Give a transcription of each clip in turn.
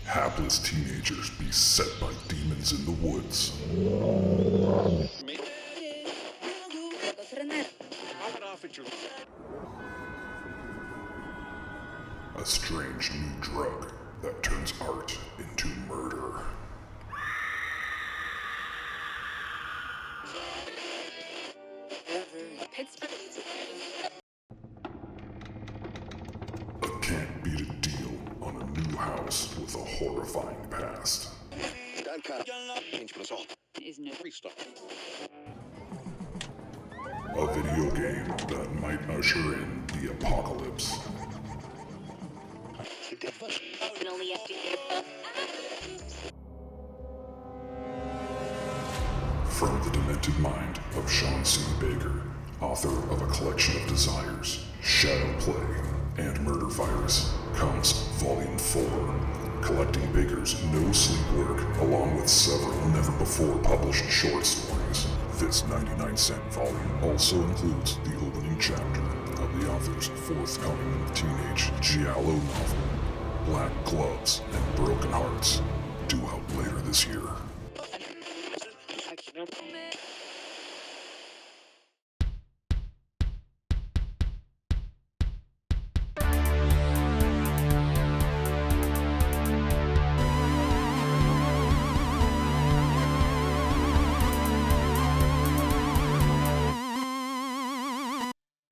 Hapless teenagers beset by demons in the woods. A strange new drug that turns art into murder. A can't beat a deal on a new house with a horrifying past. A video game that might usher in the apocalypse. From the demented mind of Sean C. Baker, author of A Collection of Desires, Shadow Play, and Murder Virus, comes Volume 4, collecting Baker's no sleep work along with several never-before-published short stories. This 99-cent volume also includes the opening chapter of the author's forthcoming teenage giallo novel, Black Gloves and Broken Hearts, due out later this year.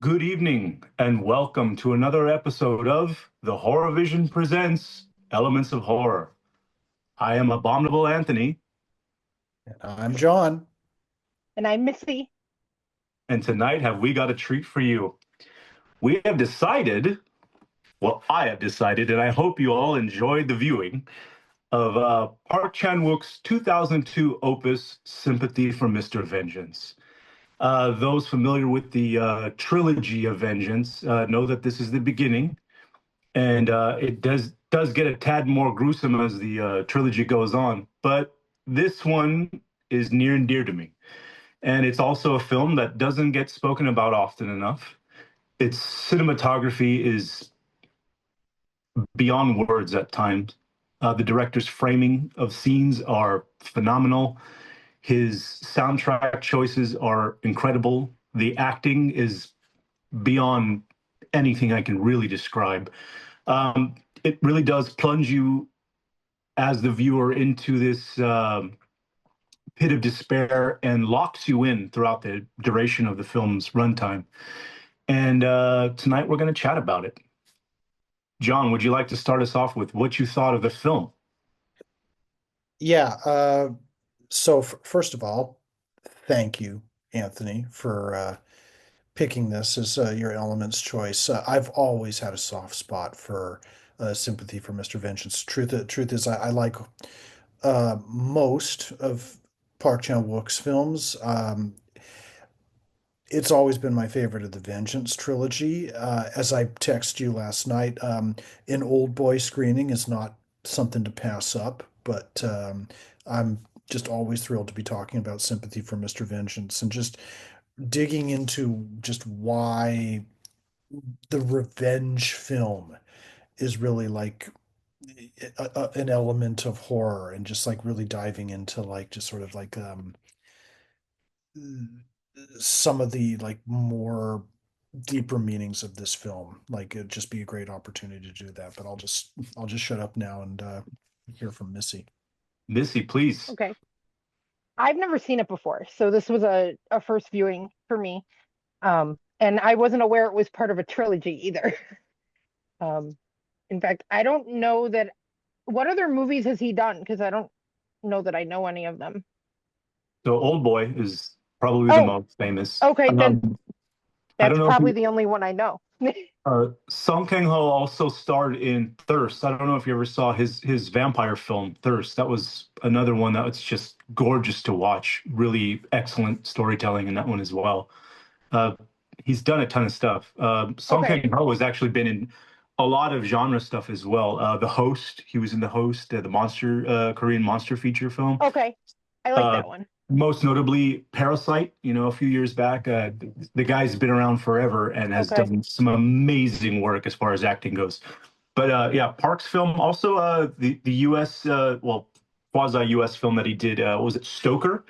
Good evening, and welcome to another episode of The Horror Vision Presents Elements of Horror. I am Abominable Anthony. And I'm John. And I'm Missy. And tonight have we got a treat for you. We have decided, well, I have decided, and I hope you all enjoyed the viewing of Park Chan Wook's 2002 opus, Sympathy for Mr. Vengeance. Those familiar with the trilogy of Vengeance know that this is the beginning, and it does get a tad more gruesome as the trilogy goes on. But this one is near and dear to me, and it's also a film that doesn't get spoken about often enough. Its cinematography is beyond words at times. The director's framing of scenes are phenomenal. His soundtrack choices are incredible. The acting is beyond anything I can really describe. It really does plunge you as the viewer into this pit of despair and locks you in throughout the duration of the film's runtime. And tonight we're going to chat about it. John, would you like to start us off with what you thought of the film? Yeah. So first of all, thank you, Anthony, for picking this as your Elements choice. I've always had a soft spot for Sympathy for Mr. Vengeance. Truth is, I like most of Park Chan Wook's films. It's always been my favorite of the Vengeance trilogy. As I texted you last night, an old boy screening is not something to pass up, but I'm just always thrilled to be talking about Sympathy for Mr. Vengeance and just digging into just why the revenge film is really like an element of horror, and just like really diving into like just sort of like some of the like more deeper meanings of this film. Like it'd just be a great opportunity to do that. But I'll just shut up now and hear from Missy. Missy, please. Okay. I've never seen it before, so this was a first viewing for me. And I wasn't aware it was part of a trilogy either. In fact, I don't know that. What other movies has he done? Because I don't know that I know any of them. So Old Boy is probably the most famous. Okay, then I that's don't know probably the only one I know. Song Kang-ho also starred in Thirst. I don't know if you ever saw his vampire film, Thirst. That was another one that was just gorgeous to watch. Really excellent storytelling in that one as well. He's done a ton of stuff. Song Kang-ho has actually been in a lot of genre stuff as well. The Host, he was in The Host, the monster Korean monster feature film. Okay, I like that one. Most notably, Parasite, a few years back. The guy's been around forever and has done some amazing work as far as acting goes. But yeah, Park's film, also the U.S. Well, quasi U.S. film that he did, was it Stoker?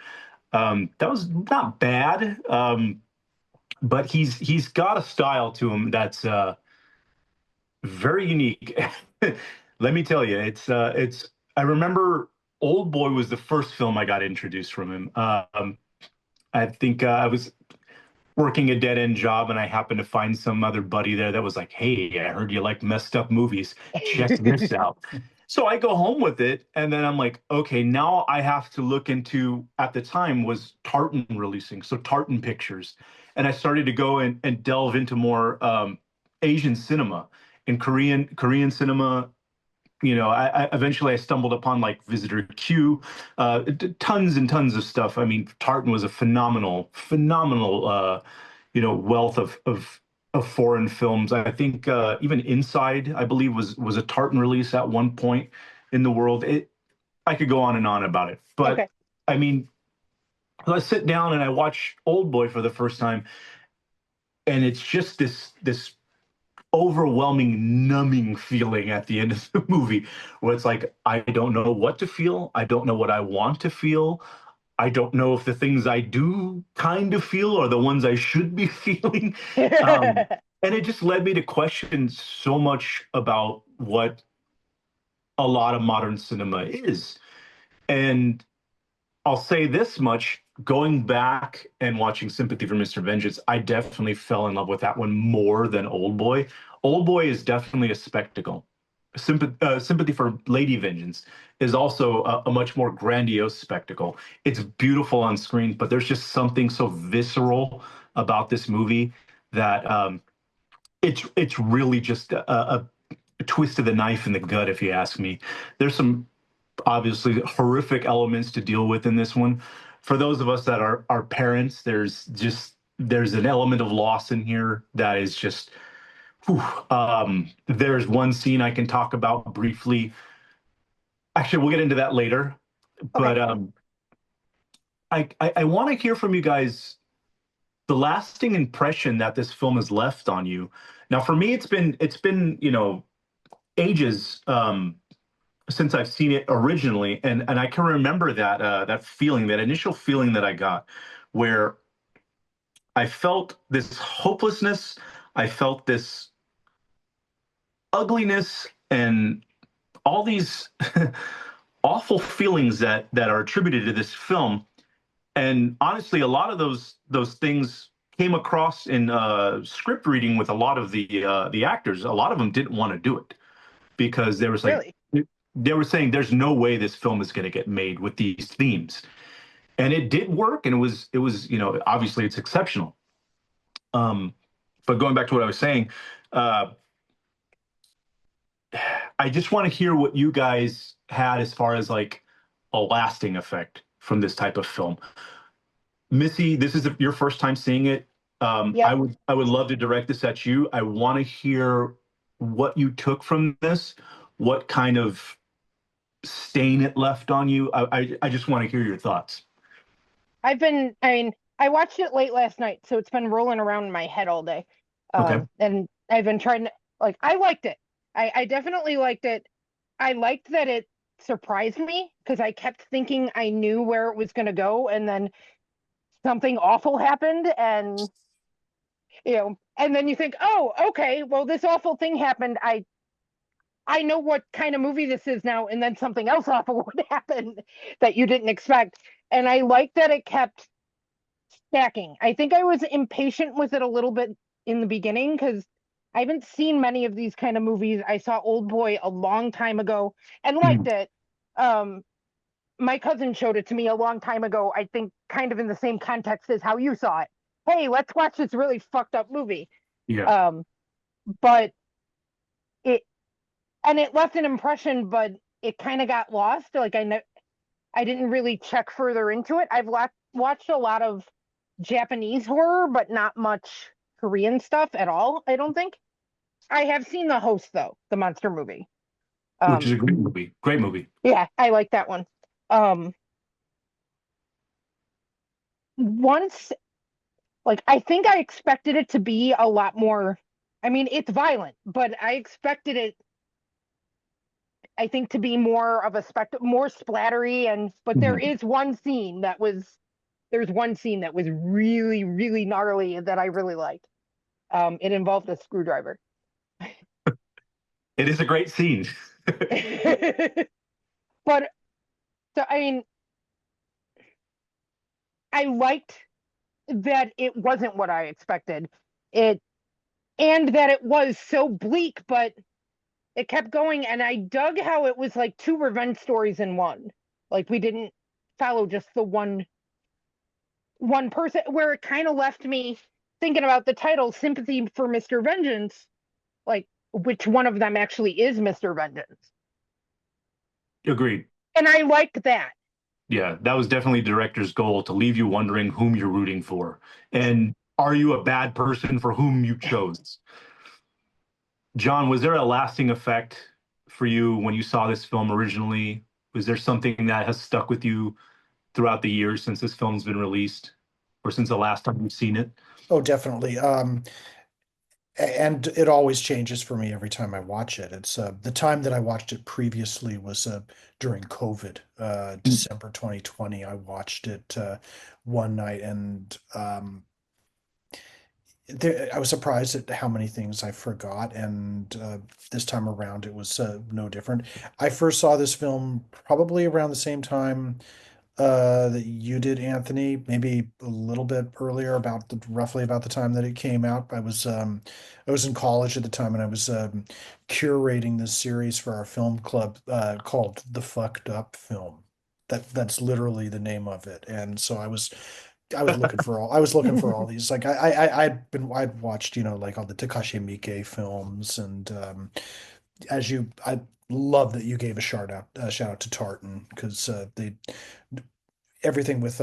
That was not bad, but he's got a style to him that's very unique. Let me tell you, it's. I remember Old Boy was the first film I got introduced from him. I think I was working a dead end job and I happened to find some other buddy there that was like, "Hey, I heard you like messed up movies. Check this out." So I go home with it, and then I'm like, okay, now I have to look into, at the time was Tartan releasing, so Tartan Pictures. And I started to go and delve into more Asian cinema and Korean cinema. I eventually I stumbled upon like Visitor Q, tons and tons of stuff. I mean, Tartan was a phenomenal, wealth of foreign films. I think even Inside, I believe, was a Tartan release at one point in the world. I could go on and on about it, but Okay. I mean, I sit down and I watch Old Boy for the first time, and it's just this overwhelming, numbing feeling at the end of the movie where it's like, I don't know what to feel. I don't know what I want to feel. I don't know if the things I do kind of feel are the ones I should be feeling. Um, and it just led me to question so much about what a lot of modern cinema is. And I'll say this much, going back and watching Sympathy for Mr. Vengeance, I definitely fell in love with that one more than Old Boy. Old Boy is definitely a spectacle. Sympathy for Lady Vengeance is also a much more grandiose spectacle. It's beautiful on screen, but there's just something so visceral about this movie that it's really just a twist of the knife in the gut, if you ask me. There's some obviously horrific elements to deal with in this one. For those of us that are parents, there's an element of loss in here that is just whew. There's one scene I can talk about briefly. Actually, we'll get into that later. Okay. But I want to hear from you guys the lasting impression that this film has left on you. Now, for me, it's been ages since I've seen it originally, and I can remember that feeling, that initial feeling that I got, where I felt this hopelessness, I felt this ugliness, and all these awful feelings that are attributed to this film. And honestly, a lot of those things came across in script reading with a lot of the actors. A lot of them didn't want to do it because there was like Really? they were saying there's no way this film is going to get made with these themes, and it did work, and it was obviously it's exceptional. um but going back to what I was saying, uh I just want to hear what you guys had as far as like a lasting effect from this type of film. Missy, this is your first time seeing it. Yep. I would love to direct this at you. I want to hear what you took from this, what kind of stain it left on you. I just want to hear your thoughts. I mean, I watched it late last night, so it's been rolling around in my head all day. Okay. And I've been trying to, like, I liked it. I definitely liked it. I liked that it surprised me because I kept thinking I knew where it was going to go, and then something awful happened, and and then you think, oh, okay, well, this awful thing happened. I know what kind of movie this is now, and then something else awful would happen that you didn't expect. And I like that it kept stacking. I think I was impatient with it a little bit in the beginning because I haven't seen many of these kind of movies. I saw Old Boy a long time ago and liked Mm, it. Um, my cousin showed it to me a long time ago, I think kind of in the same context as how you saw it. Hey, let's watch this really fucked up movie. yeah. Um, but it and it left an impression, but it kind of got lost. Like I didn't really check further into it. Watched a lot of Japanese horror, but not much Korean stuff at all, I don't think. I have seen The Host though, the monster movie. Which is Um a great movie. Great movie. yeah, I like that one. Um Once, like, I think I expected it to be a lot more. I mean, it's violent, but I expected it I think to be more of a more splattery, and but Mhm. there's one scene that was really, really gnarly that I really liked. It involved a screwdriver. It is a great scene. But so I mean, I liked that it wasn't what I expected. It and that it was so bleak, but it kept going, and I dug how it was like two revenge stories in one. Like we didn't follow just the one person, where it kind of left me thinking about the title Sympathy for Mr. Vengeance, like which one of them actually is Mr. Vengeance. Agreed. And I liked that. Yeah, that was definitely the director's goal to leave you wondering whom you're rooting for. And are you a bad person for whom you chose? John, was there a lasting effect for you when you saw this film originally? Was there something that has stuck with you throughout the years since this film's been released or since the last time you've seen it? Oh, definitely. And it always changes for me every time I watch it. It's the time that I watched it previously was during COVID, December 2020. I watched it one night, and I was surprised at how many things I forgot. And this time around, it was no different. I first saw this film probably around the same time that you did, Anthony, maybe a little bit earlier, about roughly about the time that it came out. I was in college at the time, and I was curating this series for our film club called The Fucked Up Film. That's literally the name of it. And so I was looking for all these. Like I'd watched, like all the Takashi Miike films, and I love that you gave a shout out to Tartan, because they everything with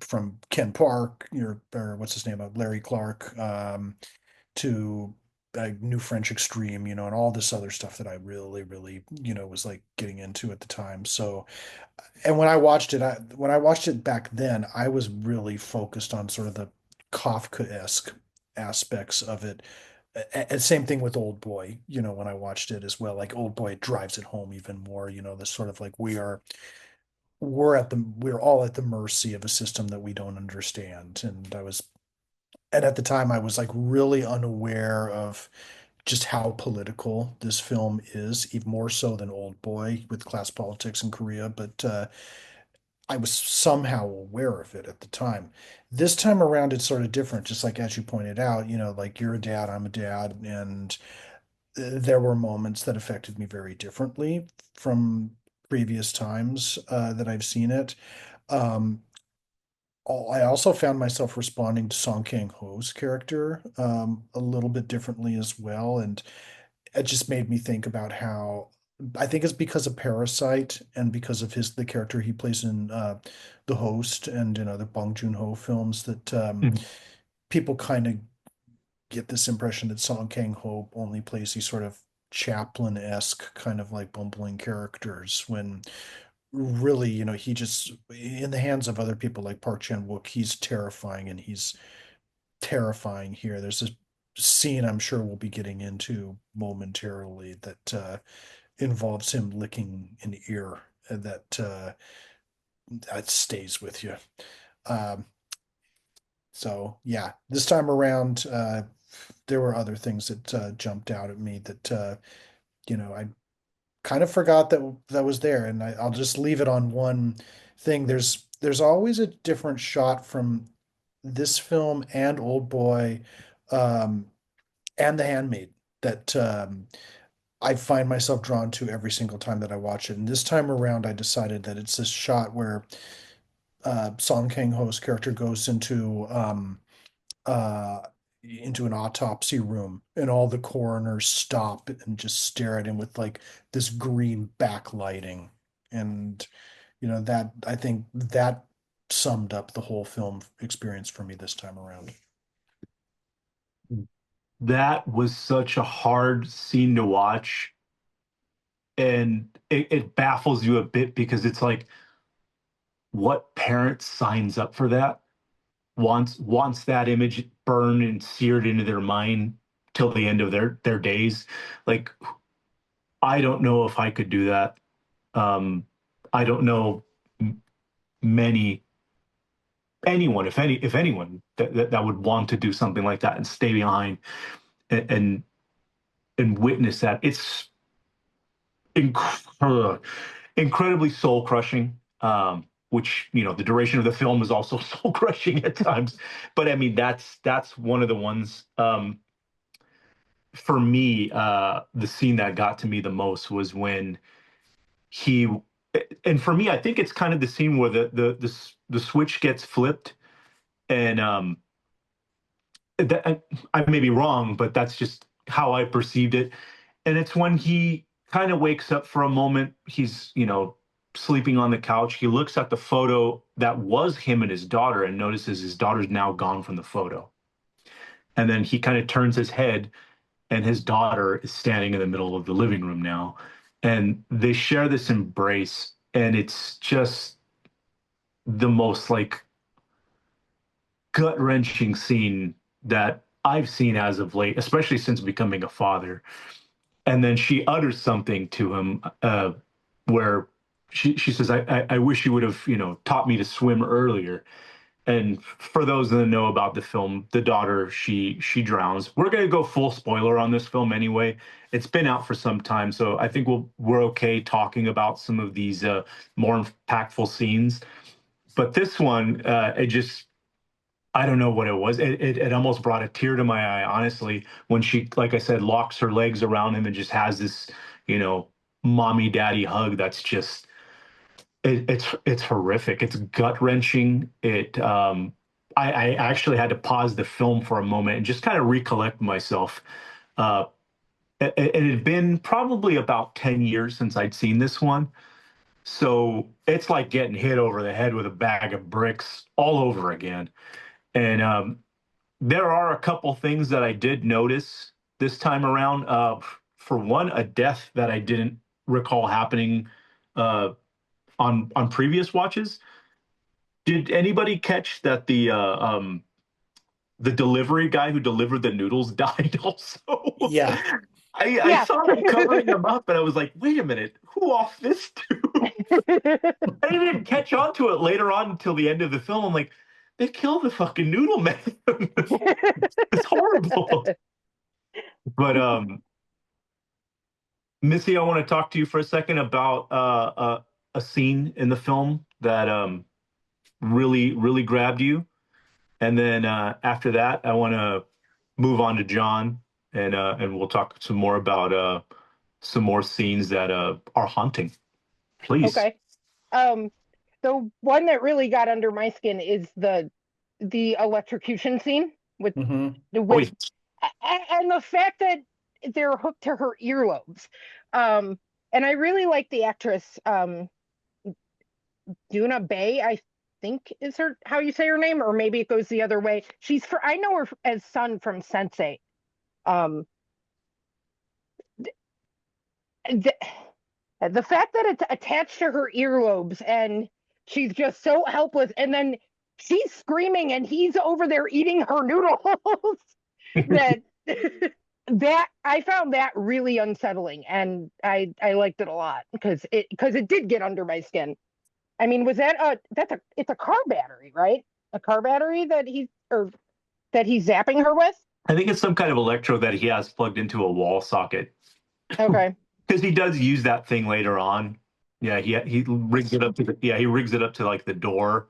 from Ken Park, or what's his name, Larry Clark, to New French Extreme, and all this other stuff that I really, really, was like getting into at the time. So, and when I watched it back then, I was really focused on sort of the Kafka-esque aspects of it. And same thing with Old Boy, when I watched it as well. Like Old Boy drives it home even more, this sort of like we're all at the mercy of a system that we don't understand. And at the time I was like really unaware of just how political this film is, even more so than Old Boy with class politics in Korea. But I was somehow aware of it at the time. This time around, it's sort of different, just like as you pointed out, like you're a dad, I'm a dad, and there were moments that affected me very differently from previous times that I've seen it. Um, I also found myself responding to Song Kang-ho's character a little bit differently as well, and it just made me think about how I think it's because of Parasite and because of the character he plays in The Host and in other Bong Joon-ho films, that Mhm. people kind of get this impression that Song Kang-ho only plays these sort of Chaplin-esque kind of like bumbling characters, when really, he just, in the hands of other people like Park Chan Wook, he's terrifying, and he's terrifying here. There's this scene I'm sure we'll be getting into momentarily that involves him licking an ear, that stays with you. Um, so yeah, this time around, there were other things that jumped out at me that I kind of forgot that was there, and I'll just leave it on one thing. There's always a different shot from this film and Old Boy, um, and The Handmaid, that I find myself drawn to every single time that I watch it. And this time around, I decided that it's this shot where Song Kang-ho's character goes uh, into an autopsy room, and all the coroners stop and just stare at him with like this green backlighting. And that, I think that summed up the whole film experience for me this time around. That was such a hard scene to watch, and it baffles you a bit because it's like, what parent signs up for that? Wants that image burned and seared into their mind till the end of their days. Like, I don't know if I could do that. Um, I don't know many anyone, if anyone that would want to do something like that and stay behind and and witness that. It's inc incredibly soul crushing. Which, the duration of the film is also soul crushing at times. But I mean, that's one of the ones. For me, the scene that got to me the most was when he, and for me, I think it's kind of the scene where the switch gets flipped, and that I may be wrong, but that's just how I perceived it. And it's when he kind of wakes up for a moment. He's, sleeping on the couch. He looks at the photo that was him and his daughter and notices his daughter's now gone from the photo. And then he kind of turns his head, and his daughter is standing in the middle of the living room now. And they share this embrace, and it's just the most like gut wrenching scene that I've seen as of late, especially since becoming a father. And then she utters something to him, where she says, I wish you would have, taught me to swim earlier. And for those that know about the film, the daughter, she drowns. We're gonna go full spoiler on this film anyway. It's been out for some time, so I think we're okay talking about some of these more impactful scenes. But this one, it just, I don't know what it was. It almost brought a tear to my eye, honestly, when she, like I said, locks her legs around him and just has this, you know, mommy daddy hug. That's just it's horrific. It's gut wrenching. I actually had to pause the film for a moment and just kind of recollect myself. Uh, it had been probably about 10 years since I'd seen this one. So it's like getting hit over the head with a bag of bricks all over again. And there are a couple things that I did notice this time around. For one, a death that I didn't recall happening uh, on previous watches. Did anybody catch that the delivery guy who delivered the noodles died also? Yeah. I Yeah. saw them covering him up, and I was like, wait a minute, who off this dude? I didn't catch on to it later on until the end of the film. I'm like, they killed the fucking noodle man. It's horrible. But Missy, I want to talk to you for a second about a scene in the film that really grabbed you. And then after that, I want to move on to John, and we'll talk some more about some more scenes that are haunting. Please. Okay. Um, the one that really got under my skin is the electrocution scene with Hmm. Oh, with yeah. and the fact that they're hooked to her earlobes. Um, and I really like the actress Duna Bay, I think is her how you say her name, or maybe it goes the other way. I know her as Sun from Sense8. Um, the, the fact that it's attached to her earlobes and she's just so helpless, and then she's screaming and he's over there eating her noodles. that that I found that really unsettling, and I liked it a lot because it did get under my skin. I mean, was that a that's a it's a car battery, right? A car battery that he's zapping her with? I think it's some kind of electrode that he has plugged into a wall socket, Okay. because he does use that thing later on. Yeah, he rigs it up to he rigs it up to like the door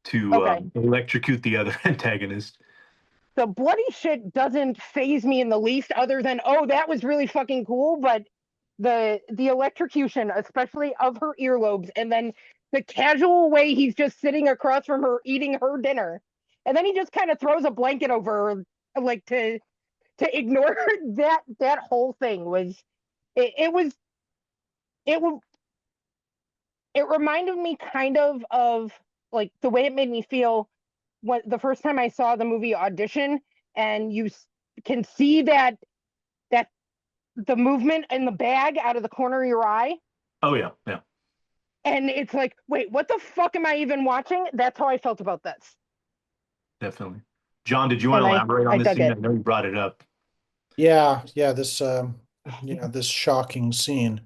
to Okay. electrocute the other antagonist. The bloody shit doesn't phase me in the least, other than, oh, that was really fucking cool. But the electrocution, especially of her earlobes, and then the casual way he's just sitting across from her eating her dinner, and then he just kind of throws a blanket over her, like to ignore her. That whole thing was it was it was it reminded me kind of like the way it made me feel when the first time I saw the movie Audition, and can see that the movement in the bag out of the corner of your eye, Oh yeah, yeah, and it's like, wait, what the fuck am I even watching? That's how I felt about this, definitely. John, did you want and to I elaborate on I this dug scene? I it. know you brought it up. Yeah, yeah. This Yeah, this shocking scene.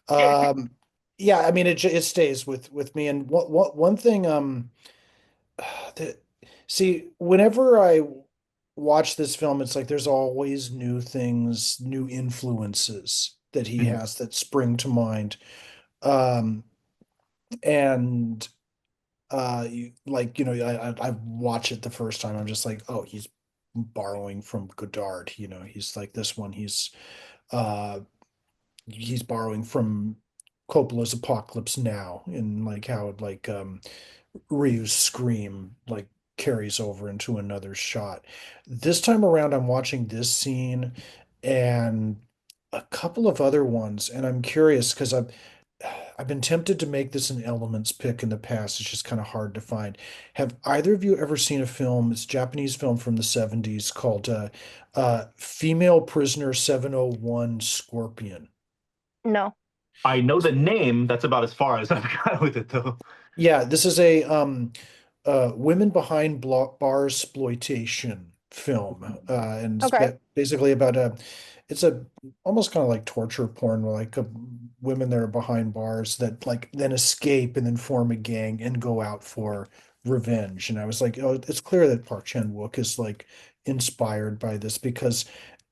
Um, yeah, I mean it stays with me. And one thing that see, whenever I watch this film, it's like there's always new things, new influences that he Mhm. has that spring to mind. Um, and I watch it the first time, I'm just like, oh, he's borrowing from Godard. He's like this one. Uh he's borrowing from Coppola's Apocalypse Now, and like how Ryu's scream like carries over into another shot. This time around, I'm watching this scene and a couple of other ones, and I'm curious because I've been tempted to make this an Elements pick in the past. It's just kind of hard to find. Have either of you ever seen a film? It's a Japanese film from the 70s called Female Prisoner 701 Scorpion. No. I know the name. That's about as far as I've got with it, though. Yeah, this is a women behind bars exploitation film, and it's Okay. basically about it's a almost kind of like torture porn, where like women that are behind bars that like then escape and then form a gang and go out for revenge. And I was like, oh, it's clear that Park Chan Wook is like inspired by this because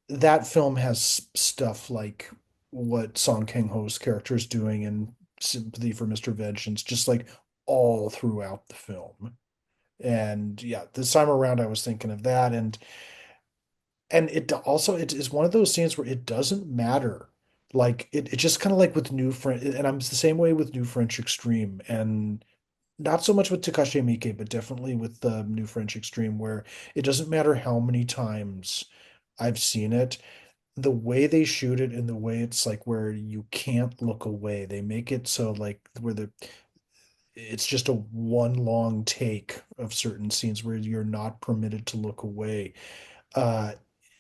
that film has stuff like what Song Kang-ho's character is doing in Sympathy for Mr. Vengeance, just like all throughout the film. And yeah, this time around I was thinking of that, and it is one of those scenes where it doesn't matter. Like it just kind of like with New French, and I'm the same way with New French Extreme, and not so much with Takashi Miike, but definitely with the New French Extreme, where it doesn't matter how many times I've seen it, the way they shoot it and the way it's like where you can't look away. They make it so like where it's just a one long take of certain scenes where you're not permitted to look away. Uh,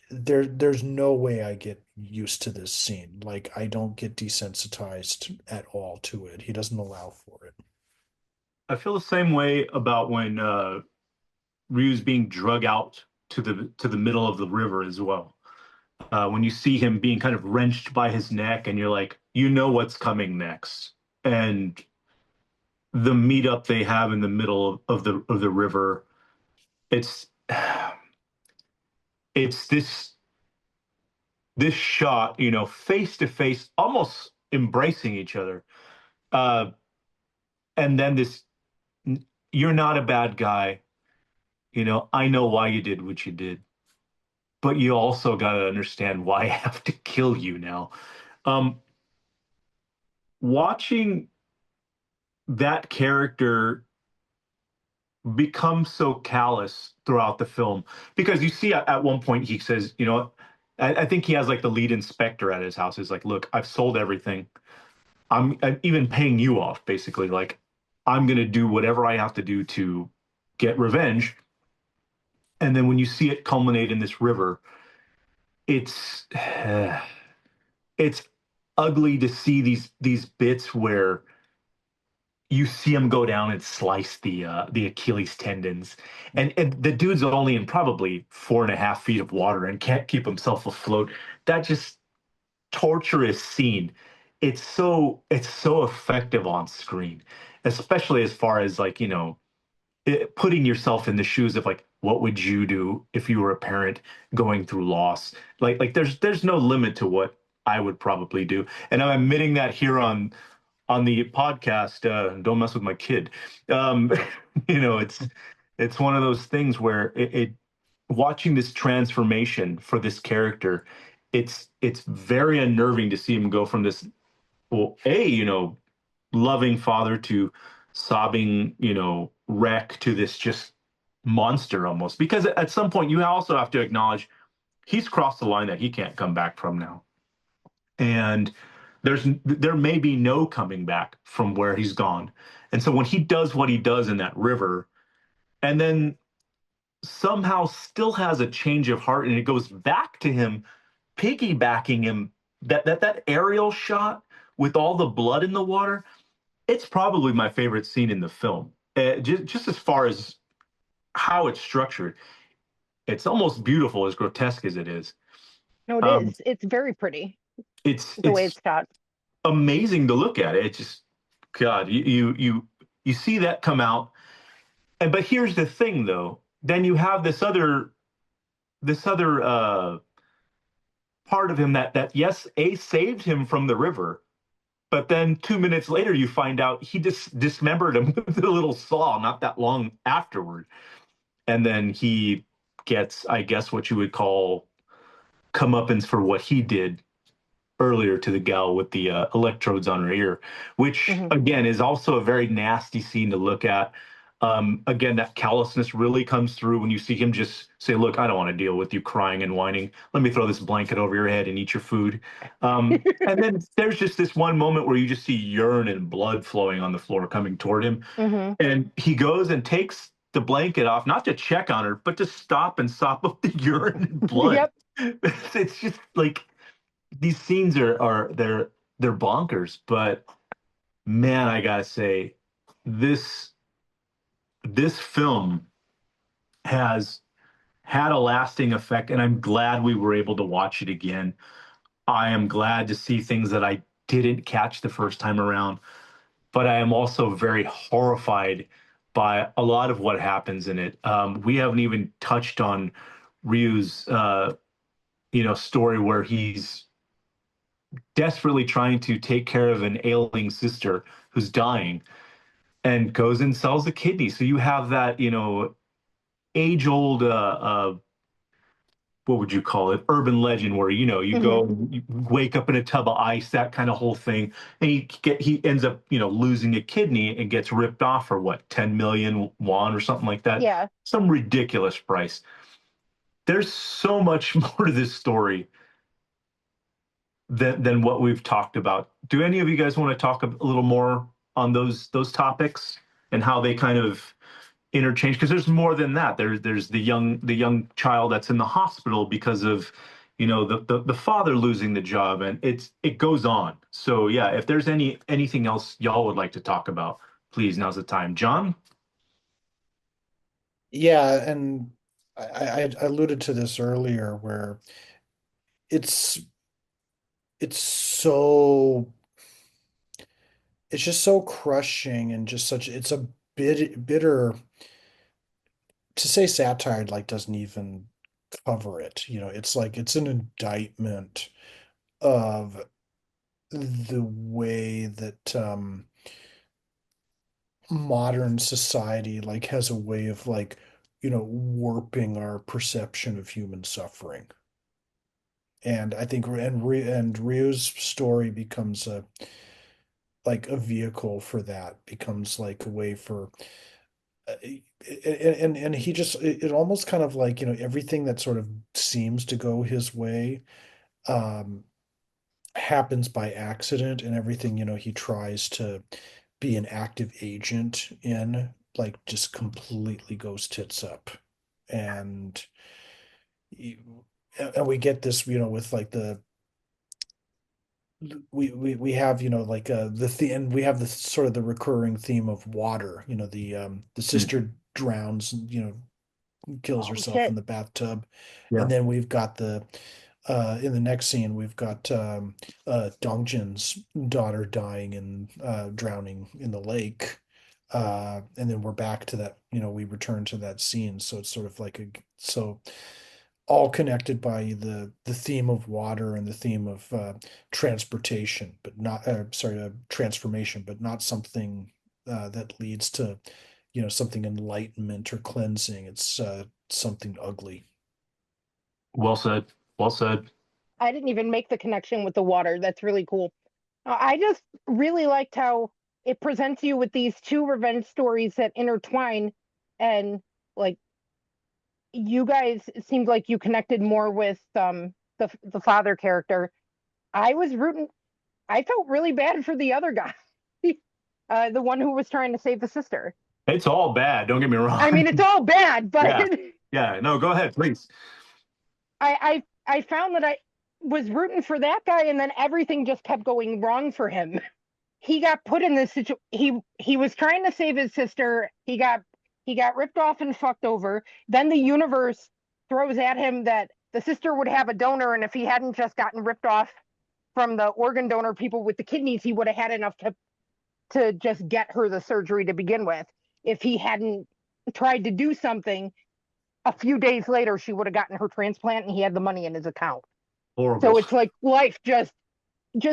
there's no way I get used to this scene. Like I don't get desensitized at all to it. He doesn't allow for it. I feel the same way about when Ryu's being drug out to the middle of the river as well. When you see him being kind of wrenched by his neck, and you're like, you know what's coming next. And the meetup they have in the middle of the river, it's it's this shot, face to face, almost embracing each other. Uh, and then this, you're not a bad guy. I know why you did what you did, but you also got to understand why I have to kill you now. Um, Watching that character become so callous throughout the film, because you see at one point he says, I think he has like the lead inspector at his house. He's like, look, I've sold everything. I'm even paying you off, basically. Like, I'm gonna do whatever I have to do to get revenge. And then when you see it culminate in this river, it's it's ugly to see these bits where you see him go down and slice the Achilles tendons, and the dude's only in probably 4.5 feet of water and can't keep himself afloat. That just torturous scene. It's so effective on screen, especially as far as like putting yourself in the shoes of like what would you do if you were a parent going through loss. Like there's no limit to what I would probably do, and I'm admitting that here on the podcast. Don't mess with my kid. um it's one of those things where it watching this transformation for this character, it's very unnerving to see him go from this, well, loving father to sobbing, wreck, to this just monster almost. Because at some point you also have to acknowledge he's crossed the line that he can't come back from now. And there may be no coming back from where he's gone. And so when he does what he does in that river, and then somehow still has a change of heart, and it goes back to him piggybacking him, that aerial shot with all the blood in the water, it's probably my favorite scene in the film. Just as far as how it's structured, it's almost beautiful, as grotesque as it is. No, it Um, is. It's very pretty. the way it's it's shot. amazing to look at. It just, God, you see that come out. And but here's the thing, though. Then you have this other part of him that yes, A saved him from the river, but then 2 minutes later you find out he just dismembered him with a little saw not that long afterward. And then he gets, I guess, what you would call comeuppance for what he did earlier to the gal with the electrodes on her ear, which Hmm. again is also a very nasty scene to look at. Again, that callousness really comes through when you see him just say, "Look, I don't want to deal with you crying and whining. Let me throw this blanket over your head and eat your food." And then there's just this one moment where you just see urine and blood flowing on the floor coming toward him, Hmm. and he goes and takes the blanket off, not to check on her, but to stop and sop up the urine and blood. Yep. It's just like these scenes are they're bonkers, but man, I gotta say, this this film has had a lasting effect, and I'm glad we were able to watch it again. I am glad to see things that I didn't catch the first time around, but I am also very horrified by a lot of what happens in it. We haven't even touched on Ryu's story where he's desperately trying to take care of an ailing sister who's dying and goes and sells the kidney. So you have that, age old, what would you call it? Urban legend where, you Hmm. go, you wake up in a tub of ice, that kind of whole thing. And he ends up, losing a kidney and gets ripped off for what, 10 million won or something like that. Yeah. Some ridiculous price. There's so much more to this story than what we've talked about. Do any of you guys want to talk a little more on those topics and how they kind of interchange? Because there's more than that. There's the young child that's in the hospital because of the father losing the job, and it goes on. So yeah, if there's anything else y'all would like to talk about, please, now's the time. John? Yeah, and I alluded to this earlier where it's it's so it's just so crushing and just such it's a bitter to say satire like doesn't even cover it. It's like it's an indictment of the way that modern society like has a way of like warping our perception of human suffering. And I think and Ryu's story becomes a vehicle for that, becomes like a way for uh, and he just it almost kind of like everything that sort of seems to go his way um happens by accident, and everything he tries to be an active agent in like just completely goes tits up. And and we get this with like the we have like and we have the sort of the recurring theme of water. The Mm. sister drowns, kills Oh herself in shit. the bathtub. Yeah. And then we've got the in the next scene we've got Dongjin's daughter dying and drowning in the lake. And then we're back to that, we return to that scene. So it's sort of like so all connected by the theme of water and the theme of transportation, but not sorry, transformation, but not something that leads to something enlightenment or cleansing. It's something ugly. Well said. Well said. I didn't even make the connection with the water. That's really cool. I just really liked how it presents you with these two revenge stories that intertwine, and like you guys it seemed like you connected more with the father character. I was rooting. I felt really bad for the other guy, the one who was trying to save the sister. It's all bad. Don't get me I mean, it's wrong. all bad, but Yeah. Yeah. No, go ahead, please. I found that I was rooting for that guy, and then everything just kept going wrong for him. He got put in this situation. He was trying to save his sister. He got ripped off and fucked over. Then the universe throws at him that the sister would have a donor, and if he hadn't just gotten ripped off from the organ donor people with the kidneys, he would have had enough to just get her the surgery to begin with. If he hadn't tried to do something, a few days later, she would have gotten her transplant and he had the money in his account. So Horrible. it's like life just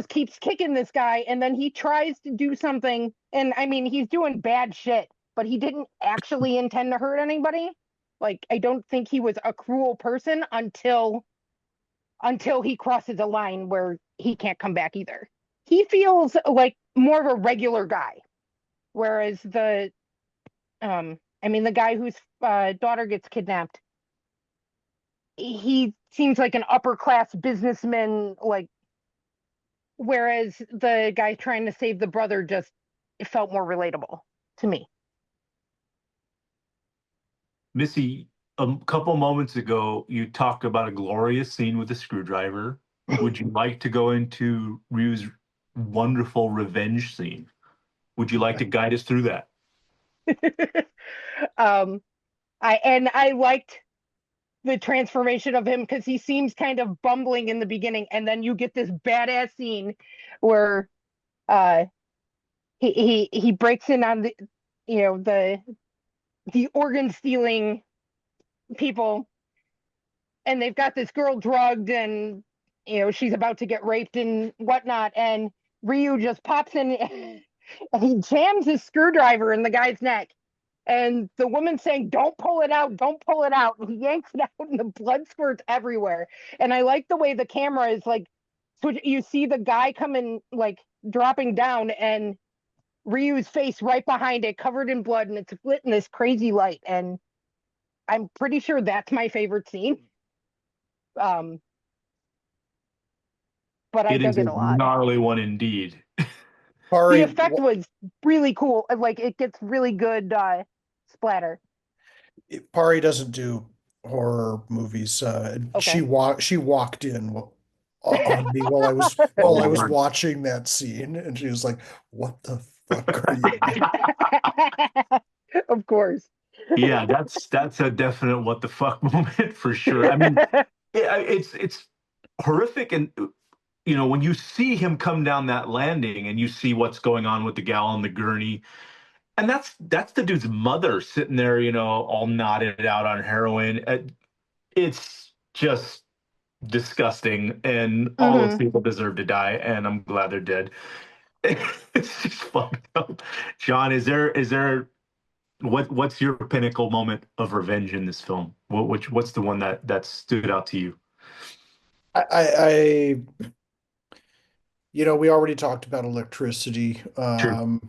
keeps kicking this guy, and then he tries to do something, and I mean he's doing bad shit, but he didn't actually intend to hurt anybody. Like, I don't think he was a cruel person until he crosses a line where he can't come back either. He feels like more of a regular guy, whereas the guy whose daughter gets kidnapped, he seems like an upper class businessman, like, whereas the guy trying to save the brother just, it felt more relatable to me. Missy, a couple moments ago, you talked about a glorious scene with a screwdriver. Would you like to go into Ryu's wonderful revenge scene? Would you like to guide us through that? um, I liked the transformation of him because he seems kind of bumbling in the beginning, and then you get this badass scene where uh he breaks in on the organ stealing people, and they've got this girl drugged, and she's about to get raped and whatnot, and Ryu just pops in and he jams his screwdriver in the guy's neck, and the woman's saying, "Don't pull it out, don't pull it out," and he yanks it out and the blood squirts everywhere. And I like the way the camera is like, so you see the guy coming, like, dropping down, and Ryu's face right behind it, covered in blood, and it's lit in this crazy light. And I'm pretty sure that's my favorite scene. Um, but I It is dug it a a lot. gnarly one indeed. The Pari, effect was really cool. Like, it gets really good splatter. Pari doesn't do horror movies. Okay. She walked in on me Oh, while I was Lord. watching that scene, and she was like, "What the fuck are you doing?" Of course. Yeah, that's a definite what the fuck moment for sure. I mean, it's horrific, and when you see him come down that landing and you see what's going on with the gal on the gurney, and that's the dude's mother sitting there, all knotted out on heroin. It's just disgusting, and all those Hmm. people deserve to die, and I'm glad they're dead. It's just fucked up. John, is there what's your pinnacle moment of revenge in this film? What's the one that stood out to you? I we already talked about electricity, True.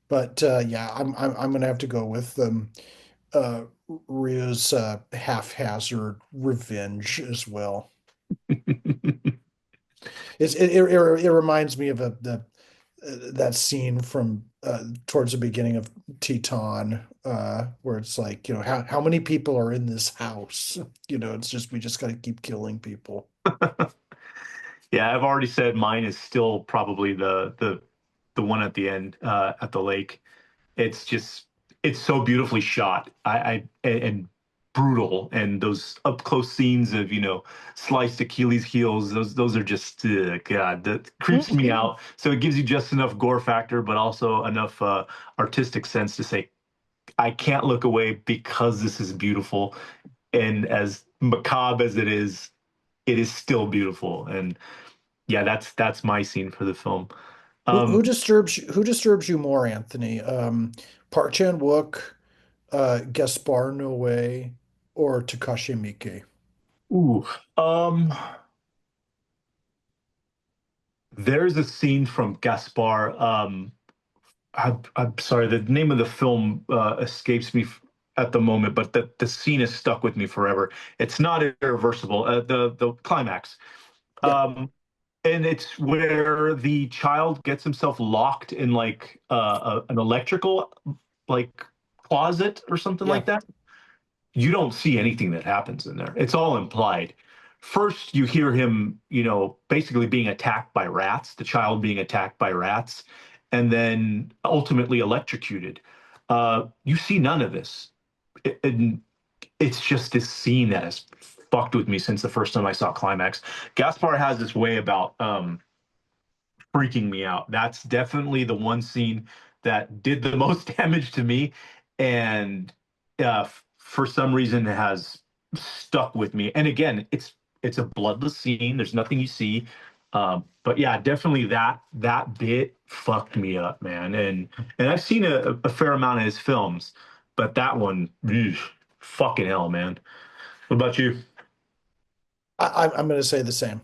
but yeah, I'm gonna have to go with uh, Rhea's haphazard revenge as well. It reminds me of the that scene from towards the beginning of Teton, where it's like, how many people are in this house? It's just we just got to keep killing people. Yeah, I've already said mine is still probably the one at the end at the lake. It's just it's so beautifully shot. And brutal, and those up close scenes of sliced Achilles heels. Those are just God, that creeps me out. So it gives you just enough gore factor, but also enough artistic sense to say I can't look away because this is beautiful, and as macabre as it is still beautiful. And yeah, that's my scene for the film. Who Um, disturbs you more, Anthony? Park Chan Wook, Gaspar Noé, or Takashi Miike? ooh, um, there's a scene from Gaspar. I'm sorry, the name of the film escapes me at the moment, but the scene is stuck with me forever. It's not irreversible. The climax. Yeah, Um, and it's where the child gets himself locked in like an electrical like closet or something yeah, like that. You don't see anything that happens in there. It's all implied. First, you hear him, basically being attacked by rats, the child being attacked by rats, and then ultimately electrocuted. You see none of this. And it's just this scene that has fucked with me since the first time I saw Climax. Gaspar has this way about freaking me out. That's definitely the one scene that did the most damage to me, and for some reason has stuck with me. And again, it's a bloodless scene. There's nothing you see. But yeah, definitely that bit fucked me up, man. And I've seen a fair amount of his films, but that one, fucking hell, man. What about you? I'm going to say the same.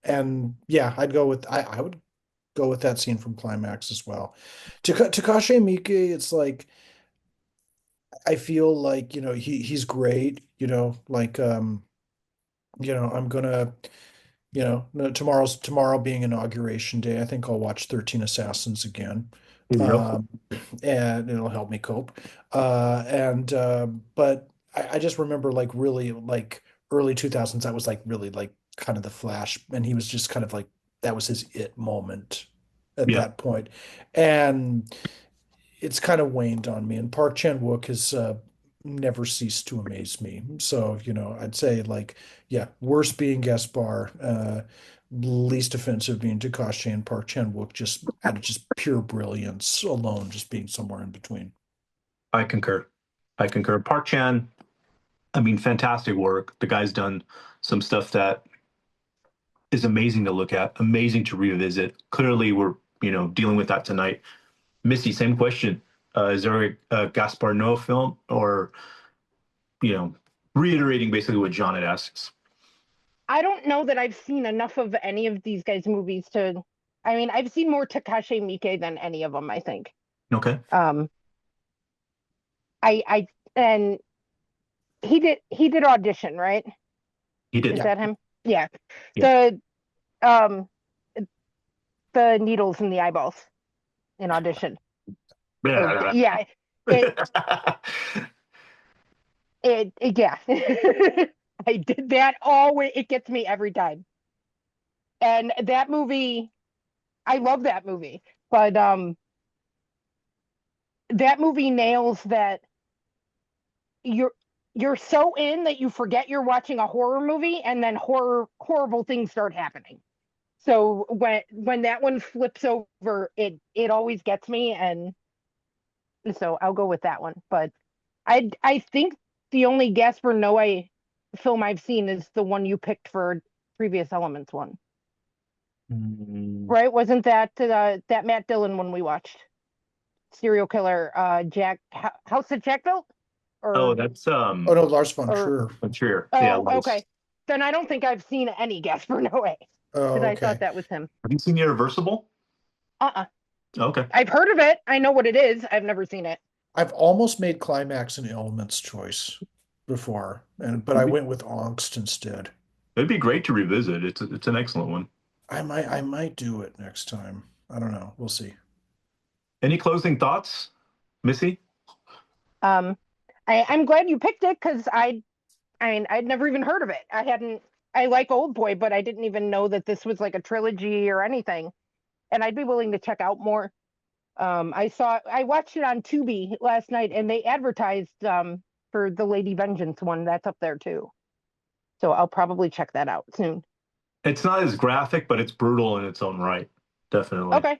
And yeah, I would go with that scene from Climax as well. Takashi Miike, it's like I feel like, he's great, I'm gonna, no, tomorrow being inauguration day, I think I'll watch 13 Assassins again. There you go. Um, and it'll help me cope. And but I just remember like really like early 2000s, that was like really like kind of the Flash, and he was just kind of like that was his it moment at Yeah. that point. And it's kind of waned on me. And Park Chan Wook has never ceased to amaze me. So, I'd say like, yeah, worst being Gaspar, least offensive being Takashi, and Park Chan Wook just out of just pure brilliance alone, just being somewhere in between. I concur. I concur. Park Chan, I mean, fantastic work. The guy's done some stuff that is amazing to look at, amazing to revisit. Clearly, we're dealing with that tonight. Missy, same question. Is there a Gaspar Noé film, or you know, reiterating basically what John had asked? I don't know that I've seen enough of any of these guys' movies to. I mean, I've seen more Takashi Miike than any of them, I think. Okay, Um, I and he did Audition, right? he did. Is Yeah. that him? Yeah. Yeah. The um the needles in the eyeballs in Audition. Or yeah, it yeah. I did that always. It gets me every time. And that movie, I love that movie, but that movie nails that you're you're so in that you forget you're watching a horror movie, and then horrible things start happening. So when that one flips over, it always gets me, and so I'll go with that one. But I think the only Gaspar Noé film I've seen is the one you picked for Previous Elements one, Mm. right? Wasn't that Matt Dillon one we watched? Serial killer, Jack House of Jack built, Oh, or that's Oh no, Lars von or Trier. Trier. Yeah, oh, Lars. okay. Then I don't think I've seen any Gaspar Noé Oh, because I thought okay. that was him. Have you seen Irreversible? Uh-uh. Okay. I've heard of it. I know what it is. I've never seen it. I've almost made Climax an Elements choice before, but I It'd be, went with Angst instead. it'd be great to revisit. It's an excellent one. I might do it next time. I don't know. We'll see. Any closing thoughts, Missy? Um, I'm glad you picked it because I mean, I'd never even heard of it. I hadn't. I like Old Boy, but I didn't even know that this was like a trilogy or anything. And I'd be willing to check out more. I watched it on Tubi last night, and they advertised for the Lady Vengeance one. That's up there too. So I'll probably check that out soon. It's not as graphic, but it's brutal in its own right. Definitely. Okay.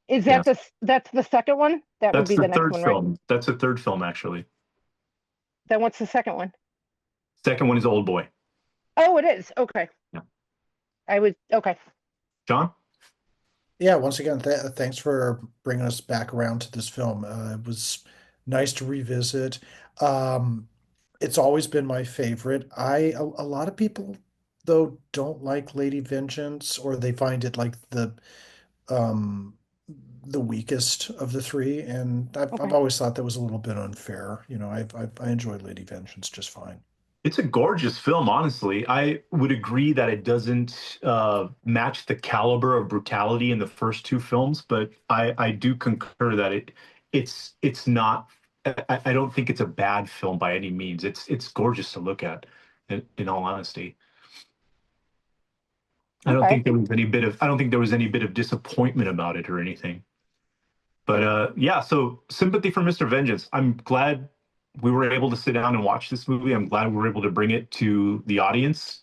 Is Yeah. that's the second one? That would That's be the the next third one, right? film. That's the third film, actually. Then what's the second one? Second one is Old Boy. Oh, it is. Okay. Yeah. I was okay. John? Yeah, once again, thanks for bringing us back around to this film. It was nice to revisit. Um, it's always been my favorite. A lot of people though don't like Lady Vengeance, or they find it like um the weakest of the three, and I've Okay. always thought that was a little bit unfair. I enjoyed Lady Vengeance just fine. It's a gorgeous film, honestly. I would agree that it doesn't match the caliber of brutality in the first two films, but I do concur that it's not. I don't think it's a bad film by any means. It's gorgeous to look at, in all honesty. Okay. I don't think there was any bit of disappointment about it or anything. But yeah, so Sympathy for Mr. Vengeance. I'm glad we were able to sit down and watch this movie. I'm glad we were able to bring it to the audience,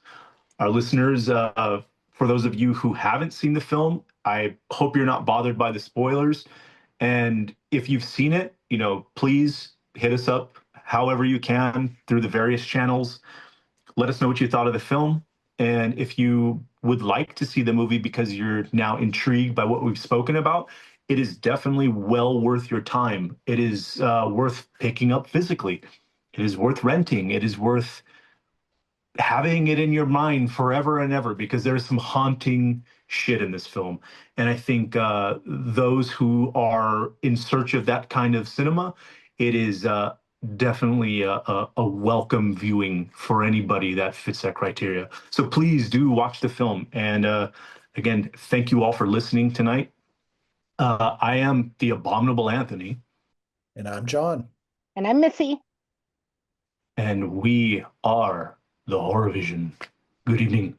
our listeners, for for those of you who haven't seen the film, I hope you're not bothered by the spoilers. And if you've seen it, please hit us up however you can through the various channels. Let us know what you thought of the film. And if you would like to see the movie because you're now intrigued by what we've spoken about, it is definitely well worth your time. It is worth picking up physically. It is worth renting. It is worth having it in your mind forever and ever, because there's some haunting shit in this film. And I think those who are in search of that kind of cinema, it is definitely a welcome viewing for anybody that fits that criteria. So please do watch the film. And again, thank you all for listening tonight. I am the Abominable Anthony. And I'm John. And I'm Missy. And we are the Horror Vision. Good evening.